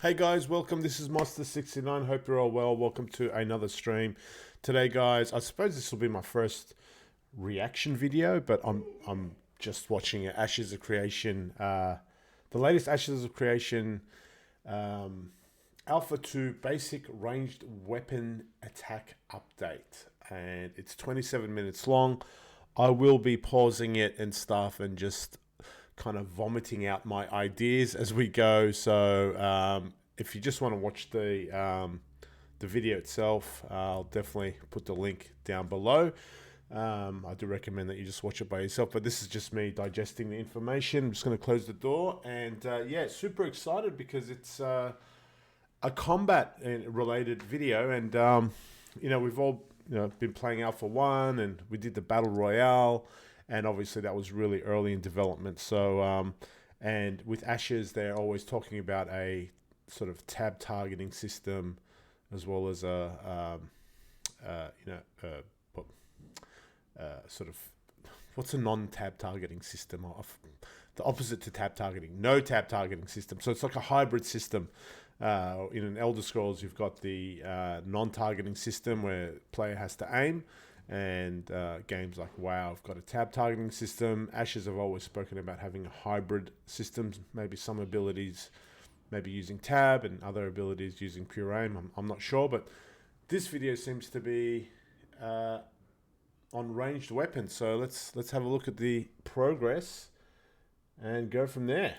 Hey guys, welcome. This is Monster69. Hope you're all well. Welcome to another stream. Today, guys, I suppose this will be my first reaction video, but I'm just watching Ashes of Creation, the latest Ashes of Creation Alpha 2 Basic Ranged Weapon Attack Update, and it's 27 minutes long. I will be pausing it and stuff and just kind of vomiting out my ideas as we go. So if you just want to watch the video itself, I'll definitely put the link down below. I do recommend that you just watch it by yourself, but this is just me digesting the information. I'm just going to close the door, and yeah, super excited because it's a combat related video, and you know, we've all been playing Alpha 1, and we did the Battle Royale, and obviously that was really early in development. So and with Ashes, they're always talking about a sort of tab targeting system, as well as a sort of, what's a non-tab targeting system? The opposite to tab targeting, no tab targeting system. So it's like a hybrid system. In an Elder Scrolls, you've got the non-targeting system where player has to aim, and games like WoW have got a tab targeting system. Ashes have always spoken about having a hybrid system, maybe some abilities maybe using tab and other abilities using pure aim. I'm not sure, but this video seems to be on ranged weapons. So let's have a look at the progress and go from there.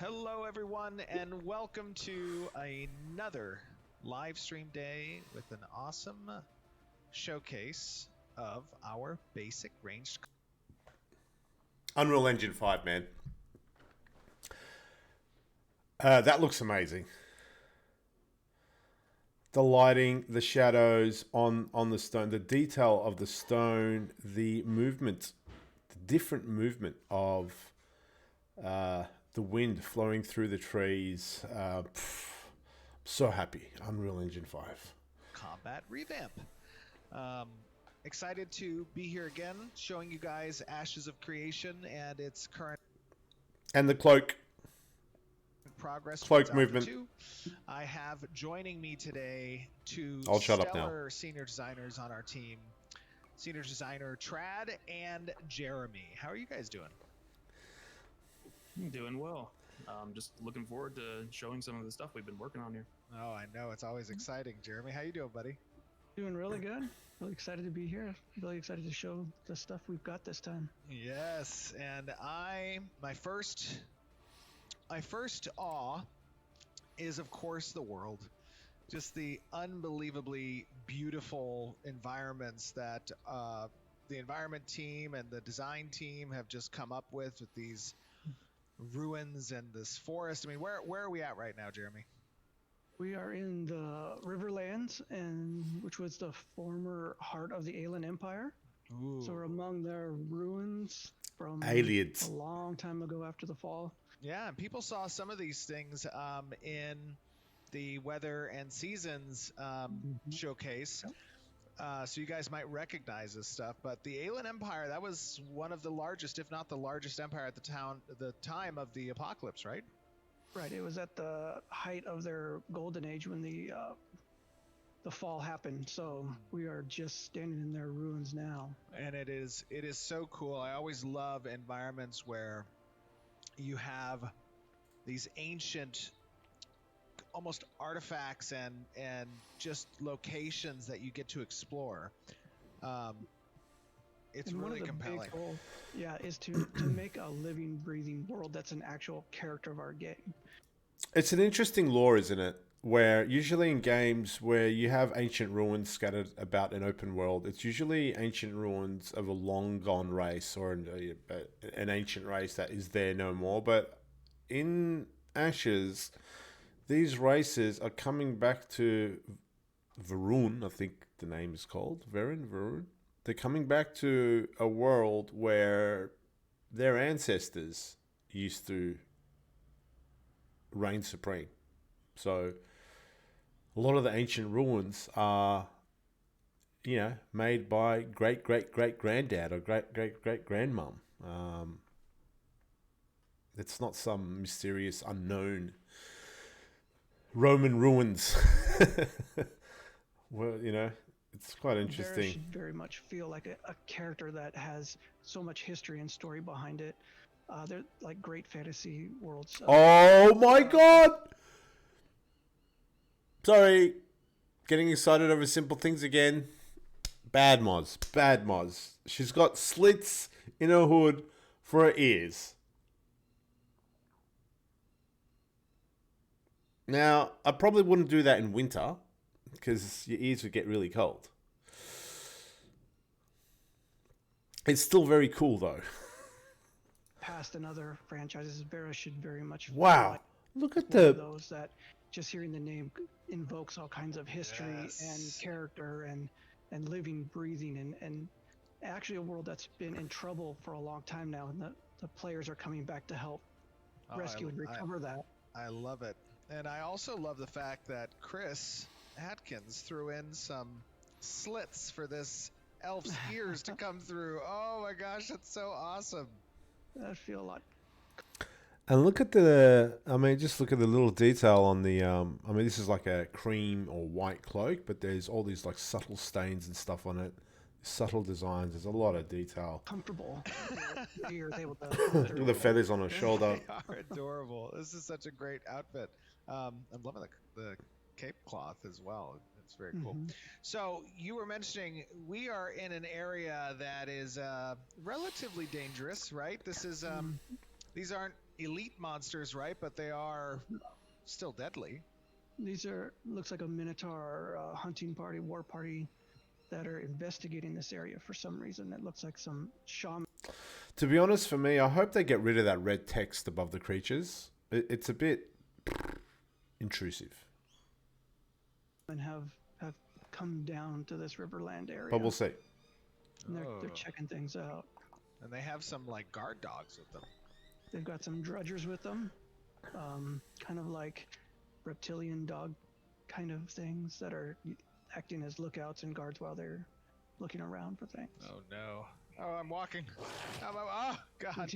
Hello everyone, and welcome to another live stream day with an awesome showcase of our basic ranged. Unreal Engine 5, man. That looks amazing. The lighting, the shadows on the stone, the detail of the stone, the movement, the different movement of the wind flowing through the trees. So happy. Unreal Engine 5. Combat revamp. Excited to be here again, showing you guys Ashes of Creation and its current And the cloak. Progress. Cloak movement. 2. I have joining me today two stellar senior designers on our team. Senior designer Trad and Jeremy. How are you guys doing? Doing well. Just looking forward to showing some of the stuff we've been working on here. Oh, I know. It's always exciting. Jeremy, how you doing, buddy? Doing really good. Really excited to be here. Really excited to show the stuff we've got this time. Yes, and my first awe is, of course, the world. Just the unbelievably beautiful environments that the environment team and the design team have just come up with these ruins and this forest. I mean, where are we at right now, Jeremy? We are in the Riverlands, which was the former heart of the Alien Empire. Ooh. So we're among their ruins from Aliens. a long time ago after the fall. Yeah, and people saw some of these things in the Weather and Seasons showcase. So you guys might recognize this stuff, but the Alien Empire, that was one of the largest, if not the largest empire at the time of the apocalypse, right? Right. It was at the height of their golden age when the fall happened. So we are just standing in their ruins now. And it is so cool. I always love environments where you have these ancient almost artifacts and just locations that you get to explore. It's and really one of the compelling. Big goal, is to make a living, breathing world that's an actual character of our game. It's an interesting lore, isn't it? Where usually in games where you have ancient ruins scattered about an open world, it's usually ancient ruins of a long gone race or an ancient race that is there no more. But in Ashes, these races are coming back to Varun, I think the name is called. Varun. They're coming back to a world where their ancestors used to reign supreme. So a lot of the ancient ruins are, made by great-great-great-granddad or great-great-great-grandmum. It's not some mysterious, unknown Roman ruins. Well, it's quite Vera interesting. should very much feel like a character that has so much history and story behind it. They're like great fantasy worlds. Oh my god! Sorry, getting excited over simple things again. Bad Moz. She's got slits in her hood for her ears. Now, I probably wouldn't do that in winter because your ears would get really cold. It's still very cool though. Past and other franchises, Vera should very much feel Wow. like Look at one of the... those that just hearing the name invokes all kinds of history and character and living, breathing, and actually a world that's been in trouble for a long time now, and the players are coming back to help rescue and recover that. I love it. And I also love the fact that Chris Atkins threw in some slits for this elf's ears to come through. Oh my gosh, that's so awesome. I feel a lot. And look at just look at the little detail on the, this is like a cream or white cloak, but there's all these like subtle stains and stuff on it. Subtle designs. There's a lot of detail. Comfortable. You're able to Look at the feathers on her shoulder. They are adorable. This is such a great outfit. I'm loving the cape cloth as well. It's very cool. So you were mentioning we are in an area that is relatively dangerous, right? This is these aren't elite monsters, right? But they are still deadly. These looks like a Minotaur hunting party, war party that are investigating this area for some reason. It looks like some shaman. To be honest, for me, I hope they get rid of that red text above the creatures. It's a bit intrusive. And have come down to this Riverland area. But we'll see. And they're checking things out. And they have some like guard dogs with them. They've got some drudgers with them, kind of like reptilian dog kind of things that are acting as lookouts and guards while they're looking around for things. Oh no! Oh, I'm walking. Oh god!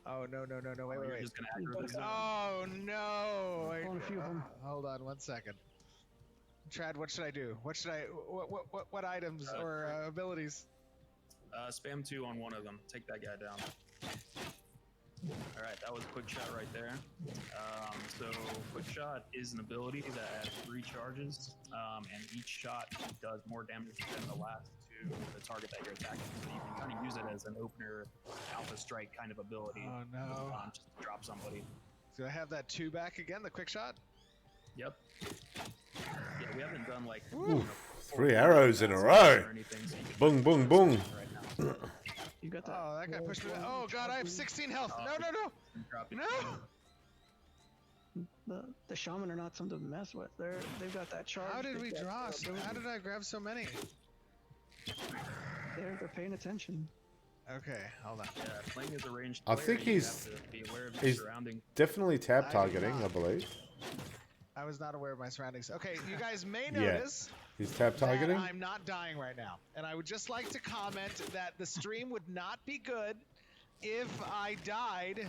Oh no! Wait! Just gonna aggro this. Oh no! Wait, a few of them. hold on 1 second. Trad, what should I do? What items or abilities? Spam 2 on one of them. Take that guy down. All right, that was quick shot right there. So quick shot is an ability that adds 3 charges, and each shot does more damage than the last to the target that you're attacking. So you can kind of use it as an opener alpha strike kind of ability. Oh no! Just to drop somebody. Do I have that 2 back again? The quick shot? Yep. Yeah, we haven't done like 3 arrows in a row. Boom, boom, boom. Right now. You got that? Oh, that guy pushed me. Oh god, I have 16 health. No! The shaman are not something to mess with. They've got that charge. How did we They've got draw? that ability. How did I grab so many? They're paying attention. Okay, hold on. Yeah, playing as a ranged I player, think you he's- have to be aware of your he's- surroundings. Definitely tab I did targeting, not. I believe. I was not aware of my surroundings. Okay, you guys may Yeah. notice He's tab targeting. that I'm not dying right now. And I would just like to comment that the stream would not be good if I died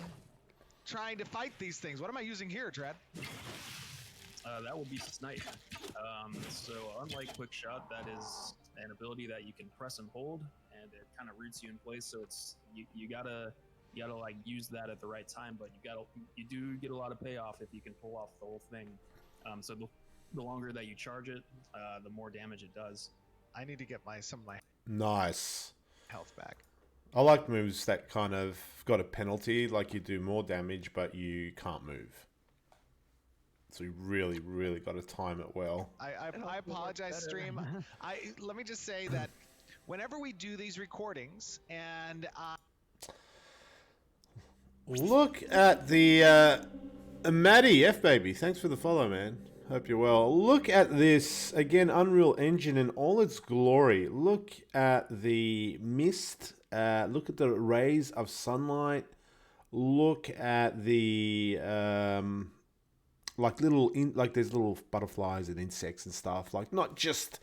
trying to fight these things. What am I using here, Trad? That will be Snipe. So unlike Quick Shot, that is an ability that you can press and hold, and it kind of roots you in place. So it's you gotta like use that at the right time, but you do get a lot of payoff if you can pull off the whole thing. So the longer that you charge it, the more damage it does. I need to get some of my Nice. health back. I like moves that kind of got a penalty, like you do more damage, but you can't move. So you really, really got to time it well. I apologize, stream. Let me just say that whenever we do these recordings, and Look at the Maddie, F baby, thanks for the follow, man. Hope you're well. Look at this again, Unreal Engine in all its glory. Look at the mist. Look at the rays of sunlight. Look at the like there's little butterflies and insects and stuff. Like not just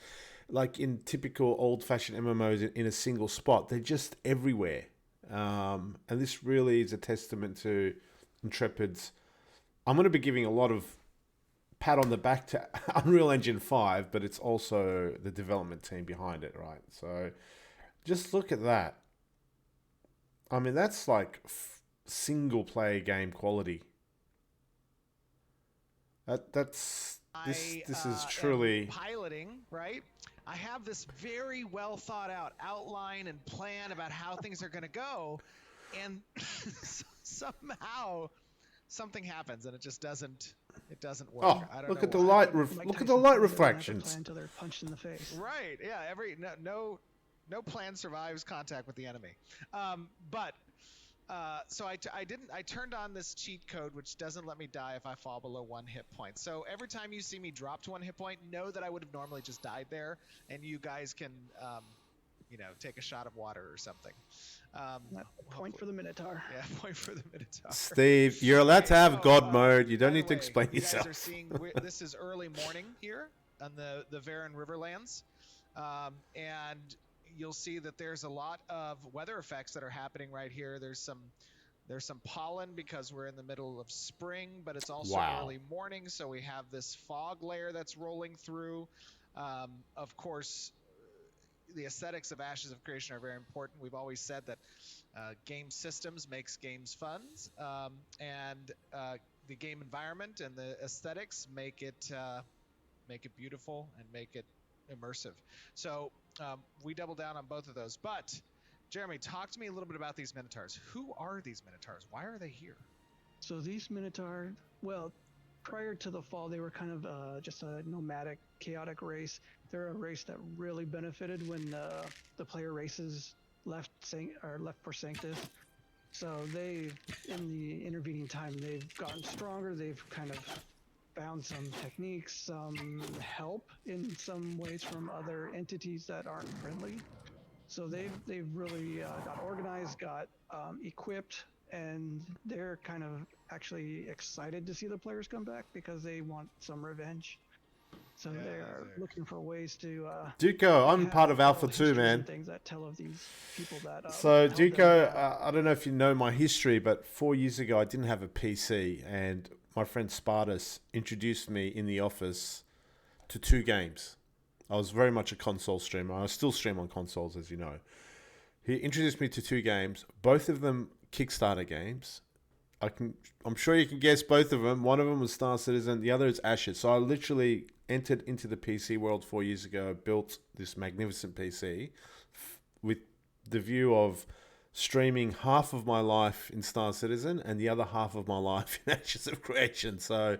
like in typical old-fashioned MMOs in a single spot. They're just everywhere. And this really is a testament to Intrepid's. I'm going to be giving a lot of pat on the back to Unreal Engine 5, but it's also the development team behind it, right? So just look at that. I mean, that's like single-player game quality. This is truly piloting, right? I have this very well thought out outline and plan about how things are going to go, and somehow something happens and it just doesn't work. Oh, I don't look know at the why. light! Look at the light refractions. Until they're punched in the face. Right? Yeah. No plan survives contact with the enemy. So I turned on this cheat code, which doesn't let me die if I fall below 1 hit point. So every time you see me drop to 1 hit point, know that I would have normally just died there, and you guys can, take a shot of water or something. Point for the Minotaur. Yeah, point for the Minotaur. Steve, you're allowed to have God mode. You don't need to explain you yourself. Guys are seeing, this is early morning here on the Varen Riverlands, and you'll see that there's a lot of weather effects that are happening right here. There's some pollen because we're in the middle of spring, but it's also early morning, so we have this fog layer that's rolling through. Of course, the aesthetics of Ashes of Creation are very important. We've always said that game systems makes games fun, and the game environment and the aesthetics make it beautiful and make it immersive. So we double down on both of those. But Jeremy, talk to me a little bit about these Minotaurs. Who are these Minotaurs? Why are they here? So these Minotaur, well, prior to the fall, they were kind of just a nomadic, chaotic race. They're a race that really benefited when the player races left for Sanctus. So in the intervening time, they've gotten stronger. They've kind of found some techniques, some help in some ways from other entities that aren't friendly. So they've really got organized, got equipped, and they're kind of actually excited to see the players come back because they want some revenge. So they are looking for ways to. Duco, I'm part of Alpha 2, man. Things that tell of these people that. So Duco, I don't know if you know my history, but 4 years ago I didn't have a PC, and my friend Spartus introduced me in the office to 2 games. I was very much a console streamer. I still stream on consoles, as you know. He introduced me to 2 games, both of them Kickstarter games. I'm sure you can guess both of them. One of them was Star Citizen, the other is Ashes. So I literally entered into the PC world 4 years ago, built this magnificent PC with the view of streaming half of my life in Star Citizen and the other half of my life in Ashes of Creation. So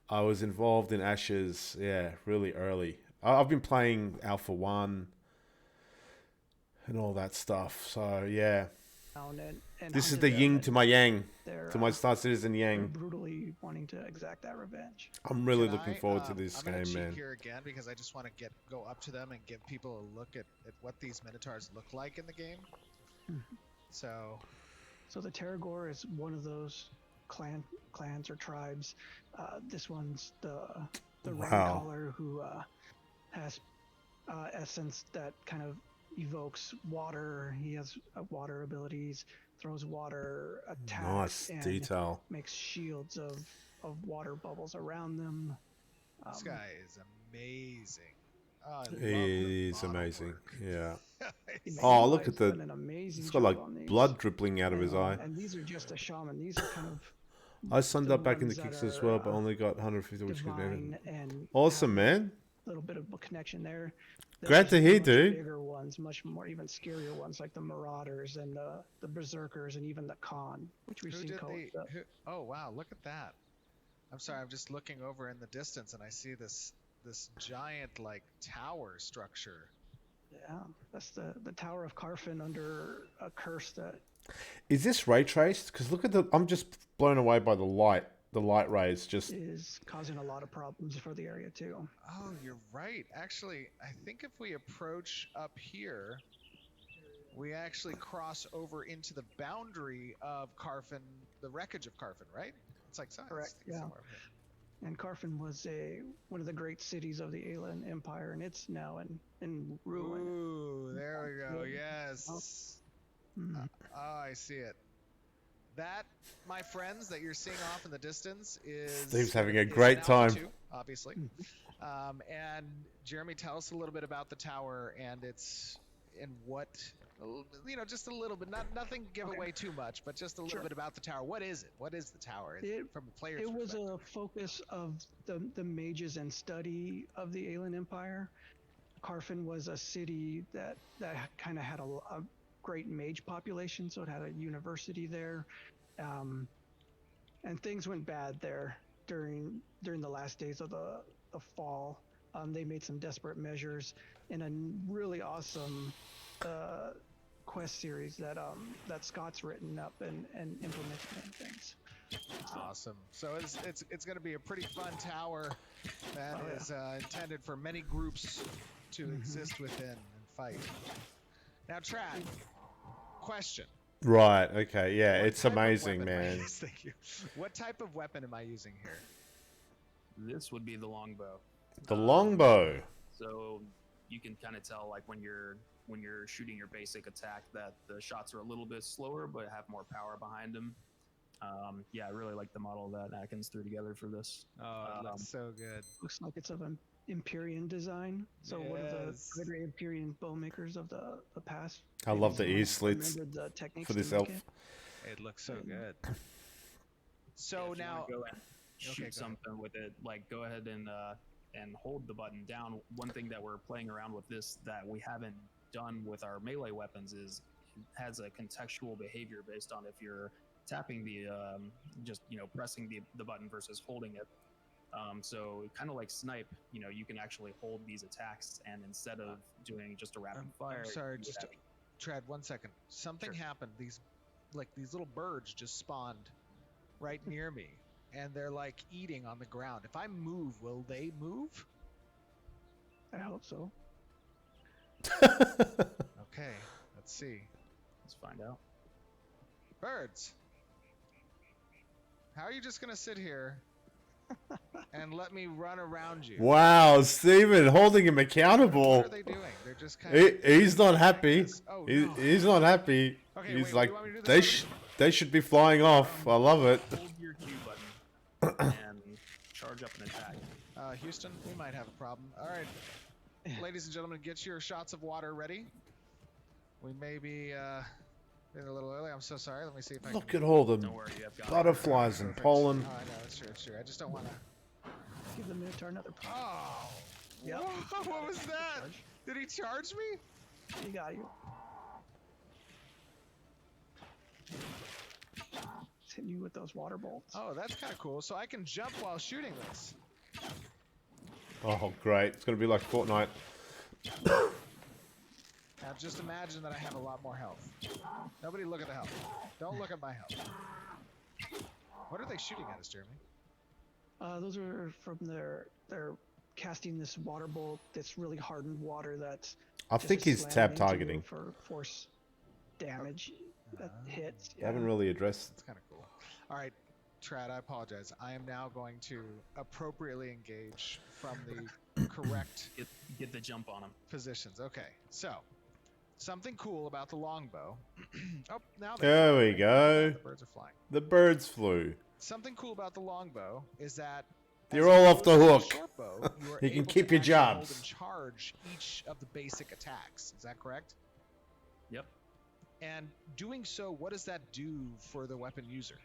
I was involved in Ashes, really early. I've been playing Alpha 1 and all that stuff. So, yeah. And this is the yin to my yang, to my Star Citizen yang. Brutally wanting to exact that revenge. I'm really looking forward to this game, man. I'm going to cheat here again because I just want to go up to them and give people a look at what these Minotaurs look like in the game. So the Terrigore is one of those clans or tribes. This one's the Raincaller who has essence that kind of evokes water. He has water abilities, throws water attacks, nice detail. Makes shields of water bubbles around them. This guy is amazing. Oh, he is amazing. Yeah. Oh, look at the. He's got like blood dribbling out of his eye. And these are just a shaman. These are kind of. I signed up back in the kicks as well, but only got 150, which could be awesome, man. A little bit of a connection there. Great to hear, dude. Bigger ones, much more even scarier ones, like the Marauders and the Berserkers and even the Khan, which we've seen called. Oh wow, look at that! I'm sorry, I'm just looking over in the distance and I see this giant like tower structure. Yeah, that's the Tower of Carfin under a curse that. Is this ray traced? Because look at I'm just blown away by the light The light rays just... is causing a lot of problems for the area too. Oh, you're right. Actually, I think if we approach up here, we actually cross over into the boundary of Carfin, the wreckage of Carfin, right? It's like science. Correct, yeah. Somewhere up here. And Carfin was one of the great cities of the Alien Empire, and it's now in ruin. Ooh, there we go. Yeah. Yes. Mhm. Oh, I see it. That, my friends, that you're seeing off in the distance is... Steve's having a is great an time. Alpha 2, obviously. And Jeremy, tell us a little bit about the tower and its... and what... You know, just a little bit. Nothing give away too much, but just a little bit about the tower. What is it? What is the tower from a player's It was perspective? a focus of the mages and study of the Alien Empire. Carfin was a city that kind of had a great mage population, so it had a university there, and things went bad there during the last days of the fall. They made some desperate measures in a really awesome quest series that Scott's written up and implemented and things. Awesome. So it's going to be a pretty fun tower that is intended for many groups to exist within and fight. Now, Trad, question. Right, okay, yeah, What it's type of amazing, weapon am I man. using- Thank you. What type of weapon am I using here? This would be the longbow. The longbow. So you can kind of tell, like when you're shooting your basic attack, that the shots are a little bit slower but have more power behind them. Yeah, I really like the model that Atkins threw together for this. Oh, it looks so good. Looks like it's of an Empyrean design. So one of the Yes. great Empyrean bow makers of the past. I love the maybe ear slits remembered the techniques for to this make elf. it. It looks so good. Yeah, So if you wanna now, go and Okay, shoot go something with it, like go ahead and hold the button down. One thing that we're playing around with this that we haven't done with our melee weapons is it has a contextual behavior based on if you're tapping the just pressing the button versus holding it. So kind of like Snipe, you can actually hold these attacks, and instead of doing just a rapid fire, I'm sorry, you just have- Trad, 1 second. Something Sure. happened. These little birds just spawned right near me, and they're like eating on the ground. If I move, will they move? I hope so. Okay, let's see. let's find out. Birds. How are you just gonna sit here and let me run around you? Wow, Steven, holding him What accountable. are they doing? They're just kind of. He's not happy. Oh, He, no. he's not happy. Okay, He's wait, like, do you want me to do this they should be flying off. I love it. Hold your Q button and charge up an attack. Houston, we might have a problem. All right, ladies and gentlemen, get your shots of water ready. We may be being a little early. I'm so sorry. Let me see if I Look can. at all the Don't worry, you have got it. butterflies and Perfect. pollen. Oh, I know, it's true, it's true. I just don't want to. Give the Minotaur another problem. Oh! Yep. Whoa, what was that? Charge. Did he charge me? He got you. He's hitting you with those water bolts. Oh, that's kind of cool. So I can jump while shooting this. Oh, great. It's going to be like Fortnite. Now just imagine that I have a lot more health. Nobody look at the health. Don't look at my health. What are they shooting at us, Jeremy? Those are from they're casting this water bolt that's really hardened water that's I just think he's slammed tab into you targeting. for force damage that hits. They haven't really addressed. That's kind of cool. All right, Trad, I apologize. I am now going to appropriately engage from the correct Get the jump on him. positions. Okay, so something cool about the longbow. Oh, now There we go. The birds are flying. The birds flew. Something cool about the longbow is that You're as all off the opposed to hook. short bow, you are You can able keep to your actually hold jobs. and charge each of the basic attacks. Is that correct? Yep. And doing so, what does that do for the weapon user?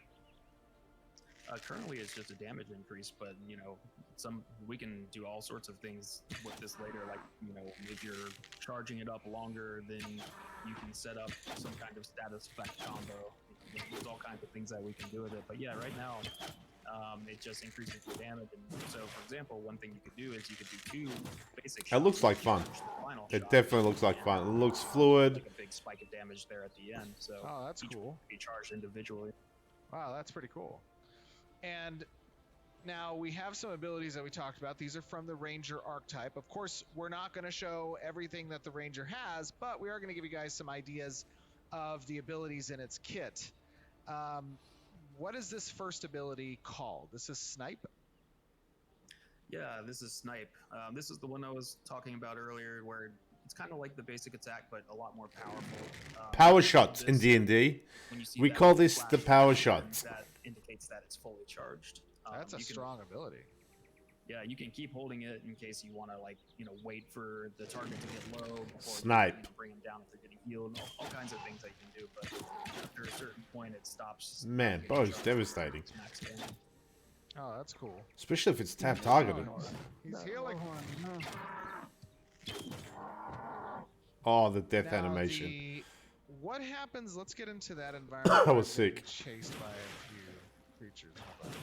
Currently, it's just a damage increase, but we can do all sorts of things with this later. Like if you're charging it up longer, then you can set up some kind of status effect combo. There's all kinds of things that we can do with it. But yeah, right now, it just increases the damage. And so, for example, one thing you could do is you could do 2 basic shots. It looks like fun. The final It shot, definitely looks like and fun. It looks fluid. like a big spike of damage there at the end. So Oh, that's each cool. one can be charged individually. Wow, that's pretty cool. And now we have some abilities that we talked about. These are from the Ranger archetype. Of course, we're not going to show everything that the Ranger has, but we are going to give you guys some ideas of the abilities in its kit. What is this first ability called? This is Snipe? Yeah, this is Snipe. This is the one I was talking about earlier, where it's kind of like the basic attack, but a lot more powerful. Power shots in D&D. We call this the power shots. That indicates that it's fully charged. That's a strong ability. Yeah, you can keep holding it in case you want to, like, wait for the target to get low before Snipe. Bring them down if they're getting healed. All kinds of things that you can do, but after a certain point, it stops. Man, bow's devastating. Oh, that's cool. Especially if it's tap targeted. He's healing. Oh, the death Now animation. What happens? Let's get into that environment. I was sick. Chased by a few creatures. Hold on.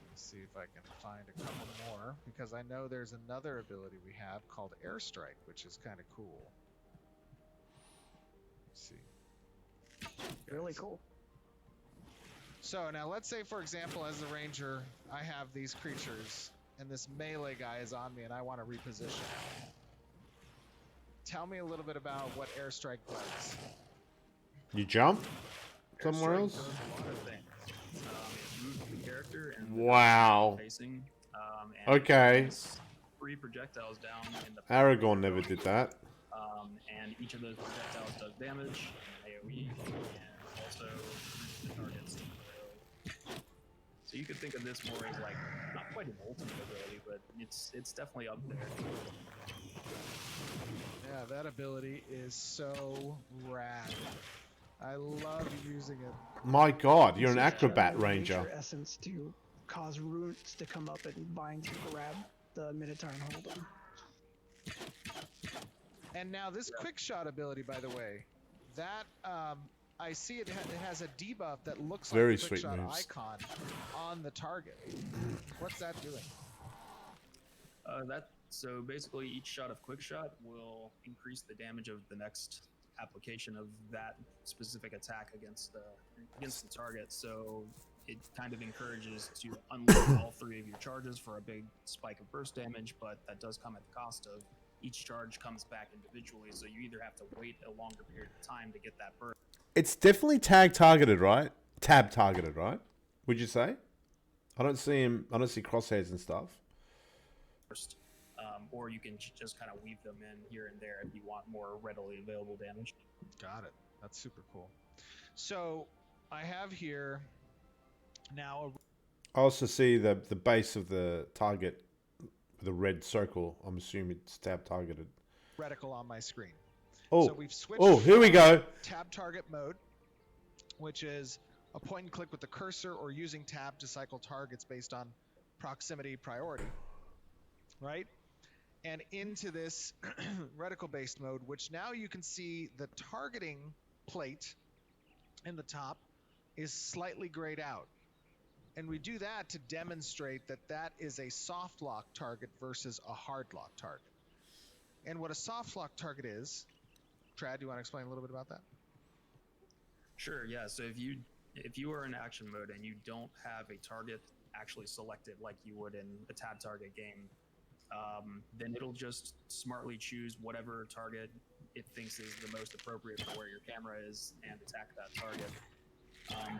Let's see if I can find a couple more, because I know there's another ability we have called Airstrike, which is kind of cool. Let's see. Really cool. So now let's say, for example, as the Ranger, I have these creatures, and this melee guy is on me, and I want to reposition. Tell me a little bit about what Airstrike does. You jump somewhere Airstrike else? does a lot of things. It moves the character and Wow. facing. Okay. Three projectiles down in the Aragorn never did that. And each of those projectiles does damage, AoE, and also the targets. So you could think of this more as like not quite an ultimate ability, but it's definitely up there. Yeah, that ability is so rad. I love using it. My God, you're an It's acrobat nature ranger. essence to cause roots to come up and vines to grab the Minotaur and hold them. And now this quick shot ability, by the way, that I see it has a debuff that looks like Very the quick sweet shot moves. icon on the target. What's that doing? So basically, each shot of quick shot will increase the damage of the next application of that specific attack against the target. So it kind of encourages to unload all three of your charges for a big spike of burst damage, but that does come at the cost of each charge comes back individually. So you either have to wait a longer period of time to get that burst. It's definitely tag targeted, right? Tab targeted, right? Would you say? I don't see him. I don't see crosshairs and stuff. Or you can just kind of weave them in here and there if you want more readily available damage. Got it. That's super cool. So I have here now I also see the base of the target, the red circle. I'm assuming it's tab targeted. a reticle on my screen. Oh, So we've switched oh, here we from go. tab target mode, which is a point and click with the cursor or using tab to cycle targets based on proximity priority, right? And into this reticle based mode, which now you can see the targeting plate in the top is slightly grayed out. And we do that to demonstrate that that is a soft lock target versus a hard lock target. And what a soft lock target is, Trad, do you want to explain a little bit about that? Sure, yeah. So if you are in action mode and you don't have a target actually selected like you would in a tab target game, then it'll just smartly choose whatever target it thinks is the most appropriate for where your camera is and attack that target.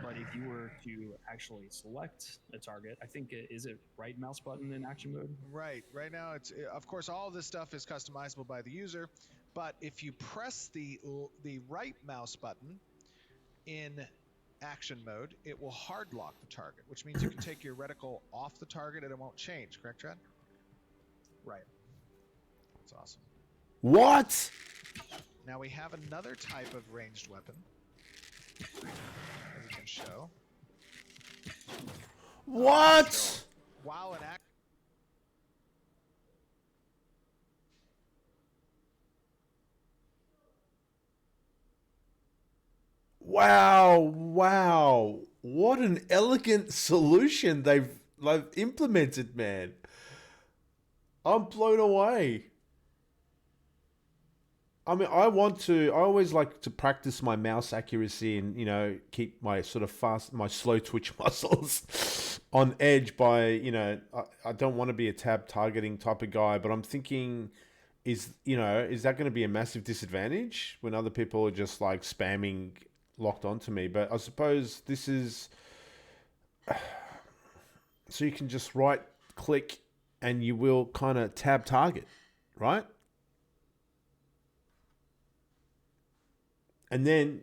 But if you were to actually select a target, I think is it right mouse button in action mode? Right. Right now, it's of course all of this stuff is customizable by the user, but if you press the right mouse button in action mode, it will hard lock the target, which means you can take your reticle off the target and it won't change. Correct, Trad? Right. That's awesome. What? Now we have another type of ranged weapon that we can show. What? While in act. Wow, wow. What an elegant solution they've implemented, man. I'm blown away. I mean, I always like to practice my mouse accuracy and, keep my sort of my slow twitch muscles on edge by, I don't want to be a tab targeting type of guy, but I'm thinking, is that going to be a massive disadvantage when other people are just like spamming locked onto me? But I suppose this is, so you can just right click and you will kind of tab target, right? And then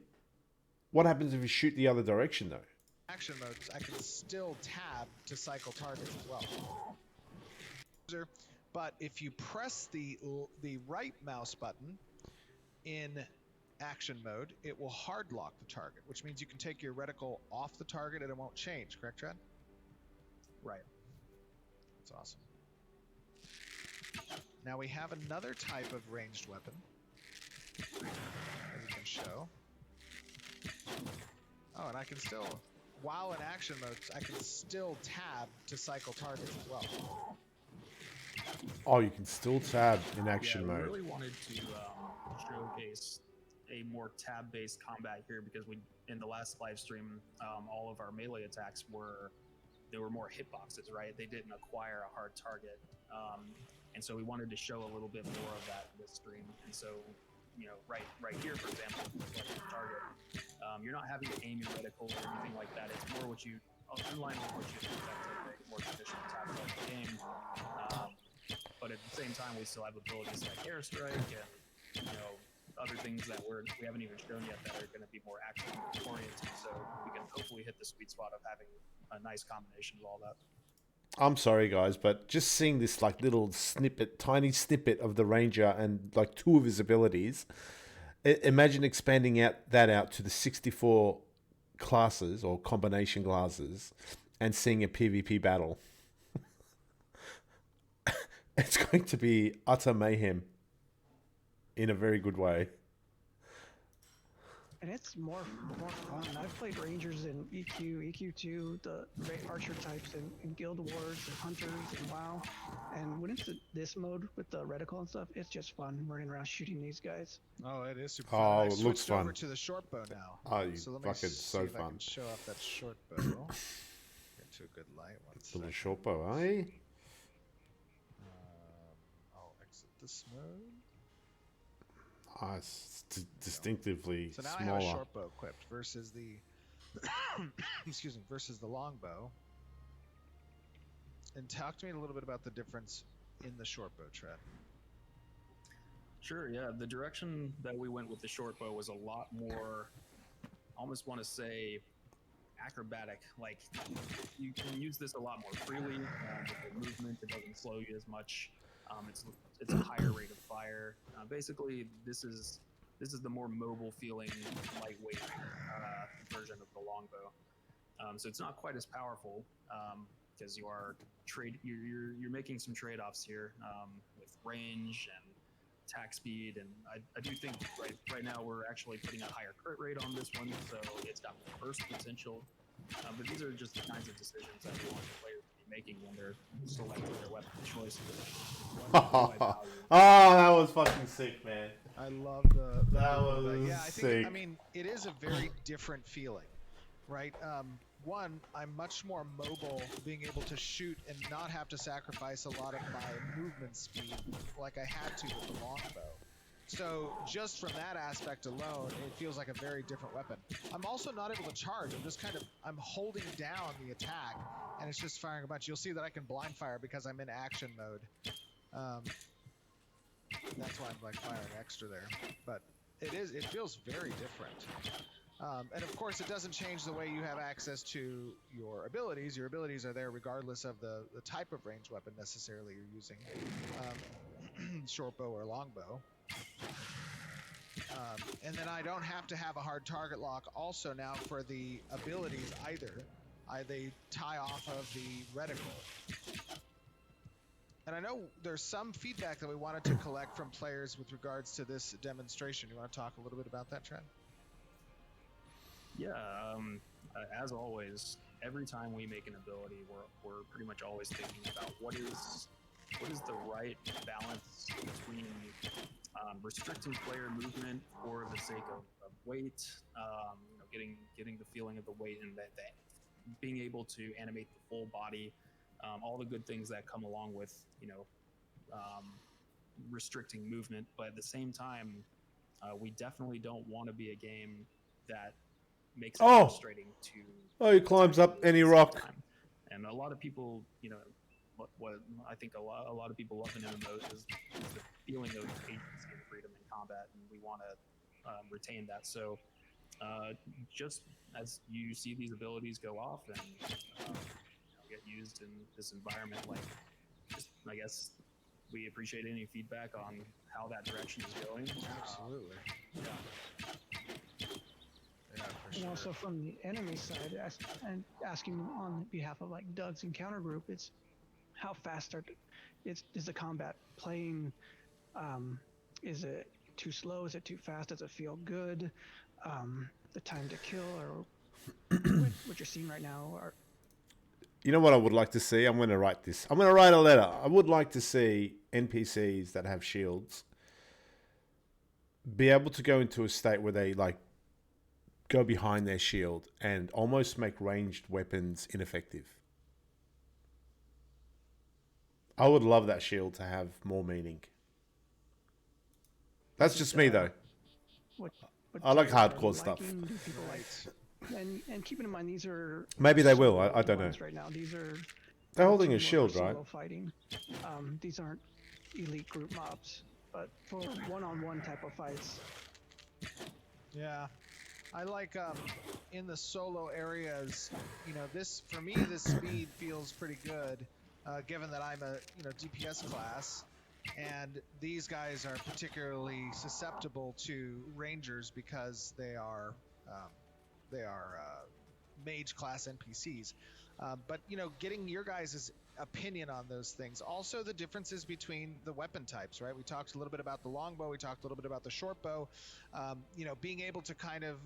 what happens if you shoot the other direction, though? Action modes, I can still tab to cycle targets as well. But if you press the right mouse button in action mode, it will hard lock the target, which means you can take your reticle off the target and it won't change. Correct, Trent? Right. That's awesome. Now we have another type of ranged weapon that we can show. Oh, and I can still, while in action mode, I can still tab to cycle targets as well. Oh, you can still tab in action mode. We really wanted to showcase a more tab-based combat here because in the last live stream, all of our melee attacks were more hitboxes, right? They didn't acquire a hard target, and so we wanted to show a little bit more of that in this stream. And so, right here, for example, like the target, you're not having to aim your reticle or anything like that. It's more what you, in line with what you expect in a more traditional tab-like game. But at the same time, we still have abilities like Airstrike and, other things that we haven't even shown yet that are going to be more action oriented. So we can hopefully hit the sweet spot of having a nice combination of all that. I'm sorry, guys, but just seeing this like little tiny snippet of the Ranger and like two of his abilities, imagine expanding that out to the 64 classes or combination classes and seeing a PvP battle. It's going to be utter mayhem in a very good way. And it's more fun. I've played Rangers in EQ, EQ2, the great archer types in Guild Wars and Hunters and WoW. And when it's this mode with the reticle and stuff, it's just fun running around shooting these guys. Oh, it is super fun. Oh, it looks fun. Over to the short bow now. Oh, so let me fucking see so if fun. I can show off that short bow. Get to a good light. Little short bow, eh? I'll exit this mode. It's distinctively so now smaller. I have a short bow equipped versus the versus the longbow. And talk to me a little bit about the difference in the short bow, Tread. Sure, yeah. The direction that we went with the short bow was a lot more, I almost want to say, acrobatic. Like, you can use this a lot more freely with the movement. It doesn't slow you as much. It's a higher rate of fire. Basically, this is the more mobile feeling, lightweight version of the longbow. So it's not quite as powerful because you're making some trade-offs here with range and attack speed, and I do think right now we're actually putting a higher crit rate on this one, so it's got burst potential. But these are just the kinds of decisions that we want the players to be making when they're selecting their weapon choice. Oh, that was fucking sick, man. I love that was yeah, sick. I mean, it is a very different feeling, right? One, I'm much more mobile, being able to shoot and not have to sacrifice a lot of my movement speed like I had to with the longbow. So just from that aspect alone, it feels like a very different weapon. I'm also not able to charge. I'm holding down the attack, and it's just firing a bunch. You'll see that I can blind fire because I'm in action mode. That's why I'm firing extra there. But it feels very different. And of course, it doesn't change the way you have access to your abilities. Your abilities are there regardless of the type of ranged weapon necessarily you're using, short bow or longbow. And then I don't have to have a hard target lock also now for the abilities either. They tie off of the reticle. And I know there's some feedback that we wanted to collect from players with regards to this demonstration. You want to talk a little bit about that, Trent? Yeah, as always, every time we make an ability, we're pretty much always thinking about what is what is the right balance between restricting player movement for the sake of weight, getting the feeling of the weight and that being able to animate the full body, all the good things that come along with restricting movement, but at the same time, we definitely don't want to be a game that makes it frustrating to. Oh, he climbs up any rock. Time. And a lot of people, what I think a lot of people love in MMOs is the feeling of agency and freedom in combat, and we want to retain that. So, just as you see these abilities go off and get used in this environment, I guess we appreciate any feedback on how that direction is going. Absolutely. Yeah, for And sure. also from the enemy side, and asking on behalf of like Doug's encounter group, it's how fast is the combat playing? Is it too slow? Is it too fast? Does it feel good? The time to kill, or what you're seeing right now, are You know what I would like to see? I'm going to write this. I'm going to write a letter. I would like to see NPCs that have shields be able to go into a state where they go behind their shield and almost make ranged weapons ineffective. I would love that shield to have more meaning. That's just me though. what I like players are hardcore stuff. liking? Do people like? And keeping in mind, these are Maybe they will. solo I don't know. ones right now. These are They're holding a more shield, solo right? Fighting. These aren't elite group mobs, but for one-on-one type of fights. Yeah, I like in the solo areas. This for me, this speed feels pretty good, given that I'm a DPS class, and these guys are particularly susceptible to rangers because they are mage class NPCs. But getting your guys' opinion on those things. Also, the differences between the weapon types, right? We talked a little bit about the longbow. We talked a little bit about the shortbow. Being able to kind of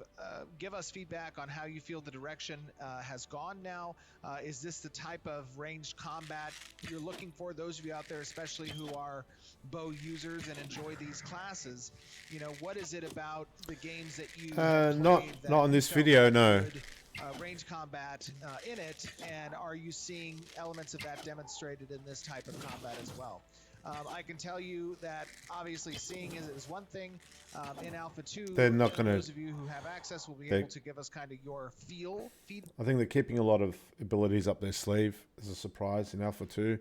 give us feedback on how you feel the direction has gone now. Is this the type of ranged combat you're looking for? Those of you out there, especially who are bow users and enjoy these classes, what is it about the games that you have Not played that on you this felt video, had no. good, range combat in it, and are you seeing elements of that demonstrated in this type of combat as well? I can tell you that obviously seeing is one thing. In Alpha 2, They're not gonna- those of you who have access will be able to give us kind of your feedback. I think they're keeping a lot of abilities up their sleeve as a surprise in Alpha 2.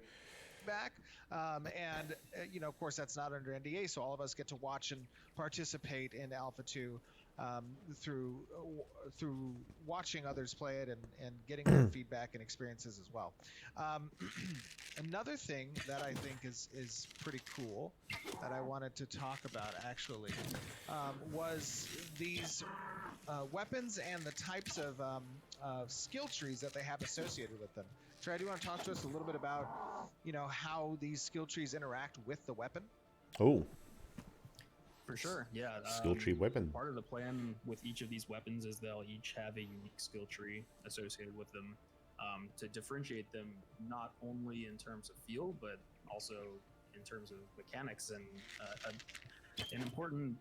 Of course, that's not under NDA, so all of us get to watch and participate in Alpha 2 through watching others play it and getting their feedback and experiences as well. Another thing that I think is pretty cool that I wanted to talk about actually was these weapons and the types of skill trees that they have associated with them. Trey, do you want to talk to us a little bit about how these skill trees interact with the weapon? Oh, For sure, yeah. skill tree weapon. Part of the plan with each of these weapons is they'll each have a unique skill tree associated with them to differentiate them not only in terms of feel, but also in terms of mechanics. And an important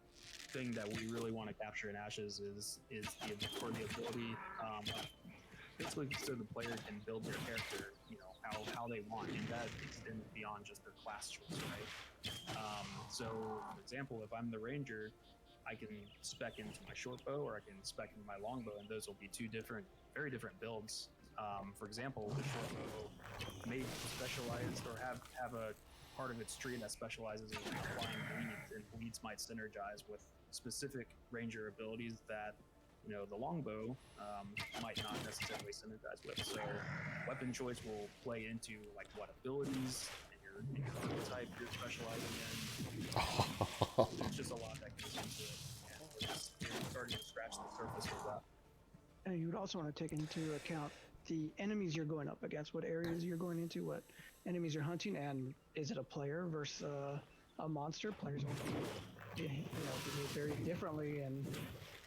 thing that we really want to capture in Ashes is the ability, basically, so the player can build their character, how they want, and that extends beyond just their class choice, right? So, for example, if I'm the ranger, I can spec into my shortbow or I can spec into my longbow, and those will be two very different builds. For example, the shortbow may specialize or have a part of its tree that specializes in applying bleeds, and bleeds might synergize with specific ranger abilities that the longbow might not necessarily synergize with. So weapon choice will play into what abilities and your type you're specializing in. There's just a lot that goes into it, and we're just starting to scratch the surface of that. And you would also want to take into account the enemies you're going up against, what areas you're going into, what enemies you're hunting, and is it a player versus a monster? Players will behave very differently, and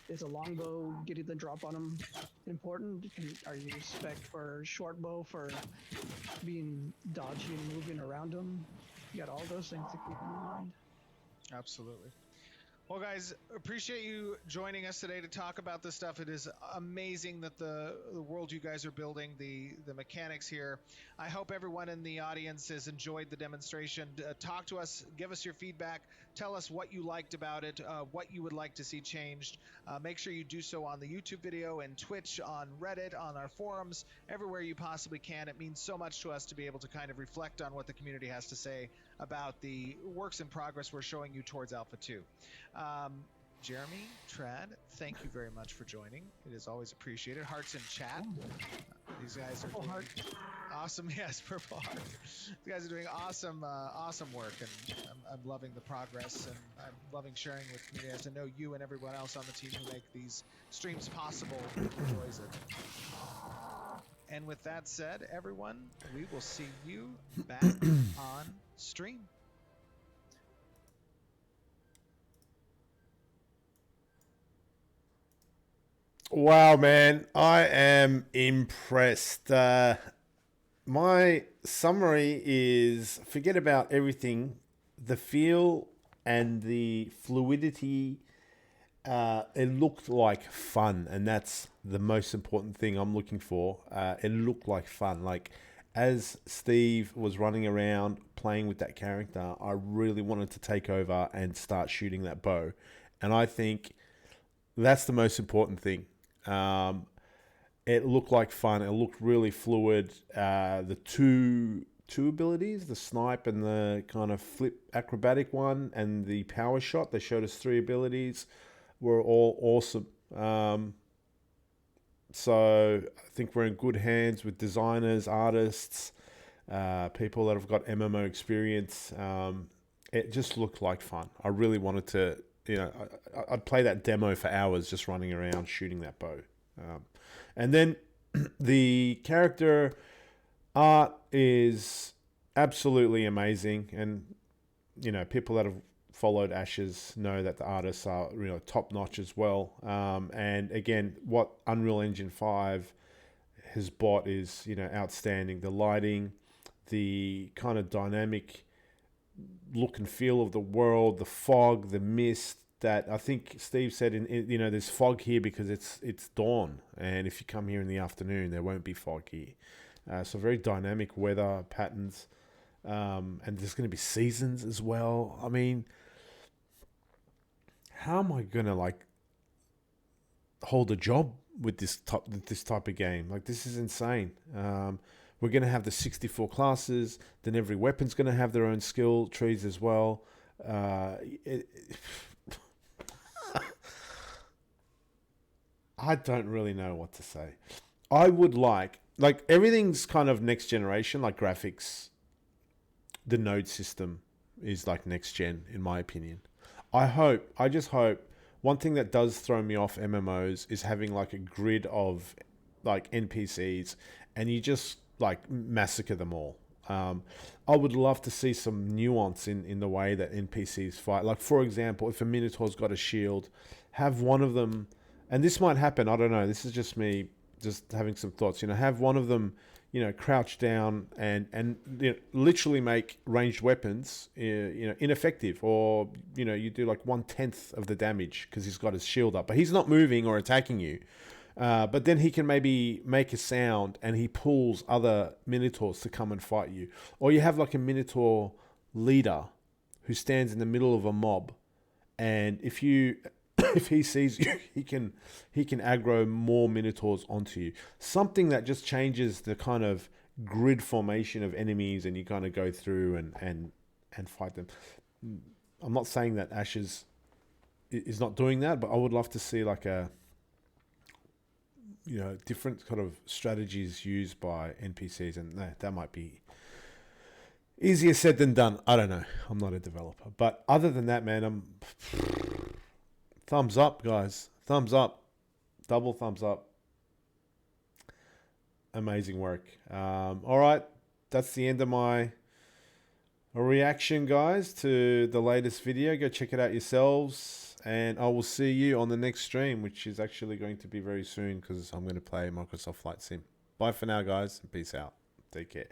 is a longbow getting the drop on them important? Are you spec for short bow for being dodgy and moving around them? You got all those things to keep in mind. Absolutely. Well, guys, appreciate you joining us today to talk about this stuff. It is amazing that the world you guys are building, the mechanics here. I hope everyone in the audience has enjoyed the demonstration. Talk to us, give us your feedback, tell us what you liked about it, what you would like to see changed. Make sure you do so on the YouTube video and Twitch, on Reddit, on our forums, everywhere you possibly can. It means so much to us to be able to kind of reflect on what the community has to say about the works in progress we're showing you towards Alpha 2. Jeremy, Trad, thank you very much for joining. It is always appreciated. Hearts in chat. These guys are doing awesome. Yes, purple heart. You guys are doing awesome, awesome work, and I'm loving the progress, and I'm loving sharing with community. As I know you and everyone else on the team who make these streams possible enjoys it. And with that said, everyone, we will see you back on stream. Wow, man, I am impressed. My summary is forget about everything. The feel and the fluidity, it looked like fun, and that's the most important thing I'm looking for. It looked like fun. Like, as Steve was running around playing with that character, I really wanted to take over and start shooting that bow. And I think that's the most important thing. It looked like fun. It looked really fluid. The two abilities, the snipe and the kind of flip acrobatic one, and the power shot, they showed us 3 abilities, were all awesome. So I think we're in good hands with designers, artists, people that have got MMO experience. It just looked like fun. I really wanted to, I'd play that demo for hours just running around shooting that bow. And then the character art is absolutely amazing. And, people that have followed Ashes know that the artists are top notch as well. And again, what Unreal Engine 5 has bought is, outstanding. The lighting, the kind of dynamic look and feel of the world, the fog, the mist, that I think Steve said there's fog here because it's dawn, and if you come here in the afternoon there won't be fog here. So very dynamic weather patterns, and there's going to be seasons as well. I mean, how am I gonna hold a job with this type of game? Like, this is insane. We're going to have the 64 classes, then every weapon's going to have their own skill trees as well. I don't really know what to say. I would like everything's kind of next generation, like graphics. The node system is like next gen, in my opinion. I just hope, one thing that does throw me off MMOs is having like a grid of like NPCs and you just like massacre them all. I would love to see some nuance in the way that NPCs fight. Like, for example, if a Minotaur's got a shield, have one of them, and this might happen, I don't know, this is just me just having some thoughts, have one of them, crouch down and literally make ranged weapons, ineffective, or, you do like 1/10 of the damage because he's got his shield up, but he's not moving or attacking you. But then he can maybe make a sound and he pulls other Minotaurs to come and fight you. Or you have like a Minotaur leader who stands in the middle of a mob, and if he sees you, he can aggro more Minotaurs onto you. Something that just changes the kind of grid formation of enemies, and you kind of go through and fight them. I'm not saying that Ashes is not doing that, but I would love to see like a different kind of strategies used by NPCs, and that might be easier said than done. I don't know. I'm not a developer. But other than that, man, thumbs up, guys. Thumbs up. Double thumbs up. Amazing work. All right. That's the end of my reaction, guys, to the latest video. Go check it out yourselves. And I will see you on the next stream, which is actually going to be very soon because I'm going to play Microsoft Flight Sim. Bye for now, guys. Peace out. Take care.